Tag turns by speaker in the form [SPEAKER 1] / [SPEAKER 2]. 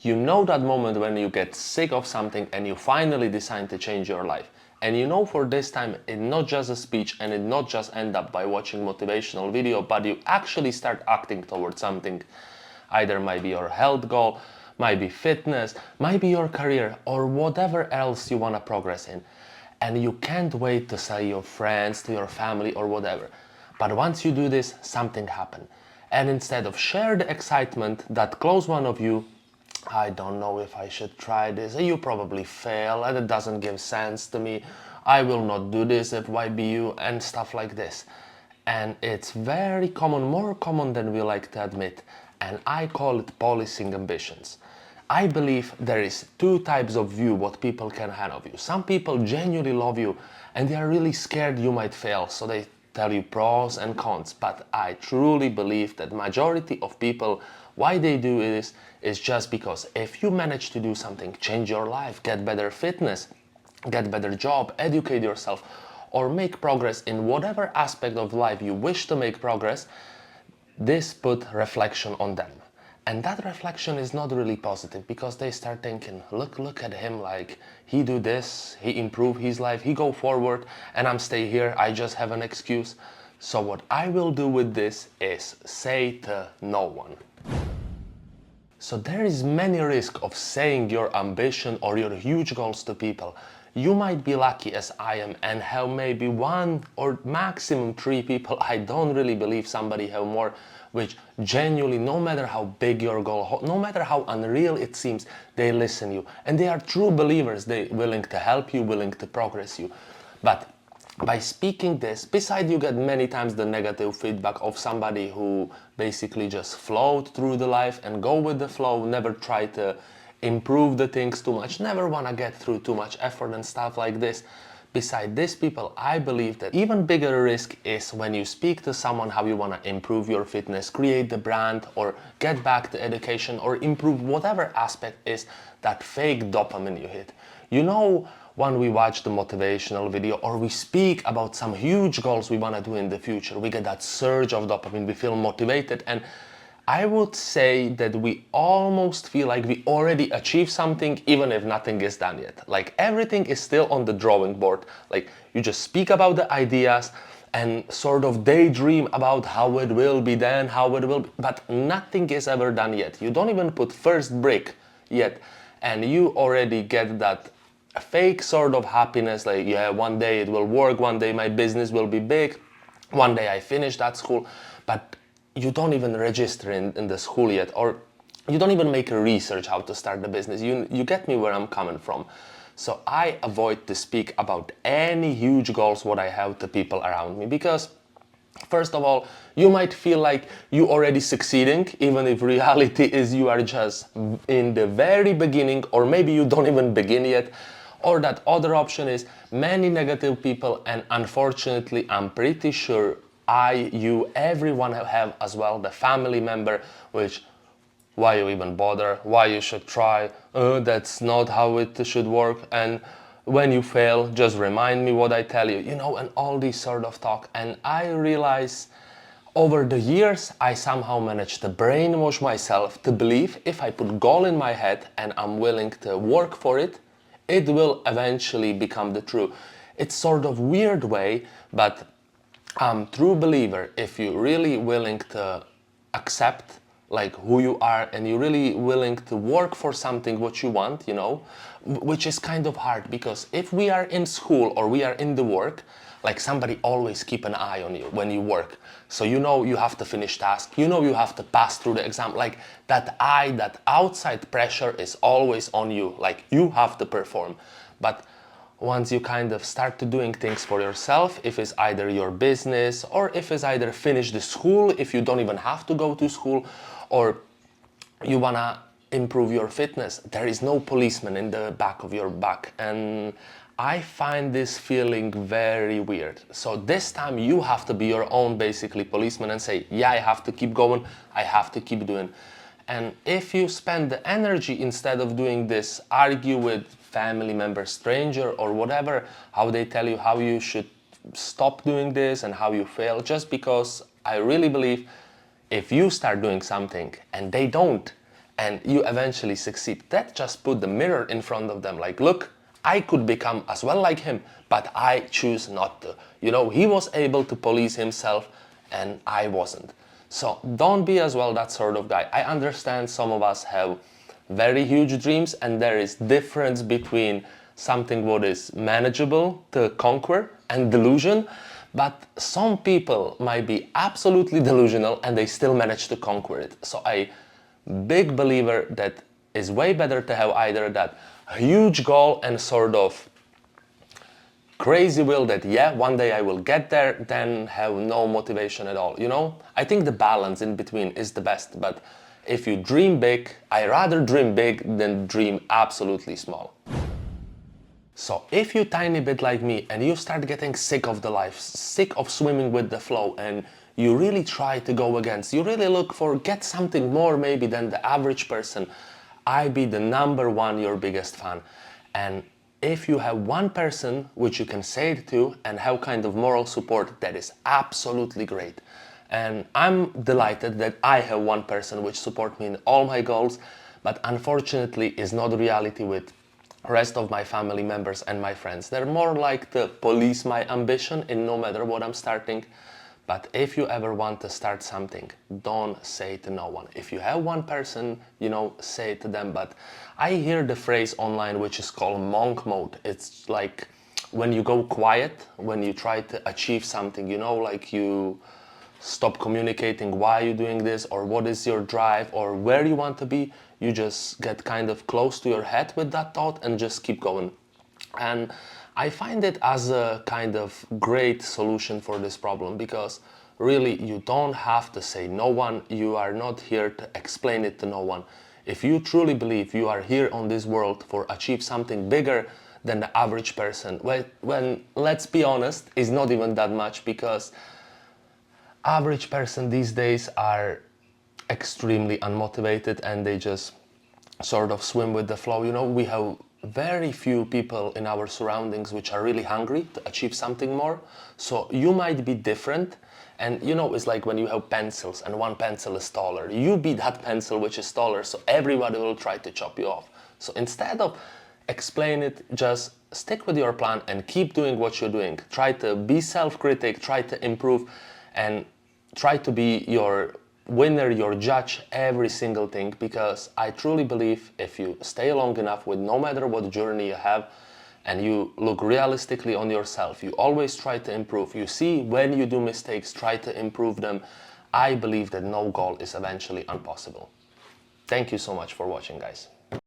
[SPEAKER 1] You know that moment when you get sick of something and you finally decide to change your life. And you know for this time it's not just a speech and it not just end up by watching motivational video, but you actually start acting towards something. Either might be your health goal, might be fitness, might be your career or whatever else you want to progress in. And you can't wait to say your friends, to your family or whatever. But once you do this, something happens. And instead of share the excitement that close one of you, I don't know if I should try this, you probably fail and it doesn't give sense to me, I will not do this if I be you, and stuff like this. And it's very common, more common than we like to admit, and I call it policing ambitions. I believe there is two types of view what people can have of you. Some people genuinely love you and they are really scared you might fail, so they tell you pros and cons. But I truly believe that majority of people, why they do this is just because if you manage to do something, change your life, get better fitness, get better job, educate yourself, or make progress in whatever aspect of life you wish to make progress, this put reflection on them. And that reflection is not really positive because they start thinking, look at him, like he do this, he improve his life, he go forward, and I'm stay here, I just have an excuse. So what I will do with this is say to no one. So there is many risk of saying your ambition or your huge goals to people. You might be lucky as I am and have maybe one or maximum three people. I don't really believe somebody have more, which genuinely, no matter how big your goal, no matter how unreal it seems, they listen you. And they are true believers, they willing to help you, willing to progress you. But by speaking this, besides you get many times the negative feedback of somebody who basically just float through the life and go with the flow, never try to improve the things too much, never want to get through too much effort and stuff like this. Beside these people, I believe that even bigger risk is when you speak to someone how you want to improve your fitness, create the brand, or get back to education, or improve whatever aspect is that fake dopamine you hit. You know, when we watch the motivational video or we speak about some huge goals we want to do in the future, we get that surge of dopamine, we feel motivated, and I would say that we almost feel like we already achieved something even if nothing is done yet. Like everything is still on the drawing board. Like you just speak about the ideas and sort of daydream about how it will be then, how it will be, but nothing is ever done yet. You don't even put first brick yet and you already get that fake sort of happiness, like yeah, one day it will work, one day my business will be big, one day I finish that school, but you don't even register in the school yet, or you don't even make a research how to start the business. You get me where I'm coming from. So I avoid to speak about any huge goals what I have to people around me, because first of all, you might feel like you already succeeding, even if reality is you are just in the very beginning, or maybe you don't even begin yet. Or that other option is many negative people, and unfortunately I'm pretty sure you, everyone have as well the family member, which why you even bother, why you should try, that's not how it should work, and when you fail, just remind me what I tell you, you know, and all these sort of talk. And I realize over the years, I somehow managed to brainwash myself to believe if I put goal in my head and I'm willing to work for it, it will eventually become the true. It's sort of weird way, but I'm true believer if you're really willing to accept like who you are and you're really willing to work for something what you want, you know, which is kind of hard because if we are in school or we are in the work, like somebody always keep an eye on you when you work. So you know you have to finish task, you know you have to pass through the exam, like that that outside pressure is always on you, like you have to perform. But once you kind of start to doing things for yourself, if it's either your business or if it's either finish the school, if you don't even have to go to school, or you wanna improve your fitness, there is no policeman in the back of your back. And I find this feeling very weird. So this time you have to be your own basically policeman and say, yeah, I have to keep going, I have to keep doing. And if you spend the energy instead of doing this, argue with family member, stranger or whatever, how they tell you how you should stop doing this and how you fail, just because I really believe if you start doing something and they don't, and you eventually succeed. That just put the mirror in front of them, like, look, I could become as well like him, but I choose not to. You know, he was able to police himself and I wasn't. So don't be as well that sort of guy. I understand some of us have very huge dreams, and there is difference between something what is manageable to conquer and delusion, but some people might be absolutely delusional and they still manage to conquer it. So I big believer that it's way better to have either that huge goal and sort of crazy will that, yeah, one day I will get there, than have no motivation at all, you know? I think the balance in between is the best, but if you dream big, I rather dream big than dream absolutely small. So if you tiny bit like me and you start getting sick of the life, sick of swimming with the flow, and you really try to go against, you really look for get something more maybe than the average person, I be the number one your biggest fan. And if you have one person which you can say it to and have kind of moral support, that is absolutely great. And I'm delighted that I have one person which support me in all my goals, but unfortunately is not reality with rest of my family members and my friends. They're more like to police my ambition in no matter what I'm starting. But if you ever want to start something, don't say it to no one. If you have one person, you know, say it to them. But I hear the phrase online which is called monk mode. It's like when you go quiet, when you try to achieve something, you know, like you stop communicating why you're doing this or what is your drive or where you want to be. You just get kind of close to your head with that thought and just keep going. And I find it as a kind of great solution for this problem, because really you don't have to say no one, you are not here to explain it to no one. If you truly believe you are here on this world for achieve something bigger than the average person, when let's be honest, is not even that much, because average person these days are extremely unmotivated and they just sort of swim with the flow. You know, we have very few people in our surroundings which are really hungry to achieve something more. So you might be different, and you know, it's like when you have pencils and one pencil is taller, you be that pencil which is taller, so everybody will try to chop you off. So instead of explain it, just stick with your plan and keep doing what you're doing. Try to be self-critic, try to improve, and try to be your winner, your judge, every single thing, because I truly believe if you stay long enough with no matter what journey you have and you look realistically on yourself, you always try to improve. You see when you do mistakes, try to improve them. I believe that no goal is eventually impossible. Thank you so much for watching, guys.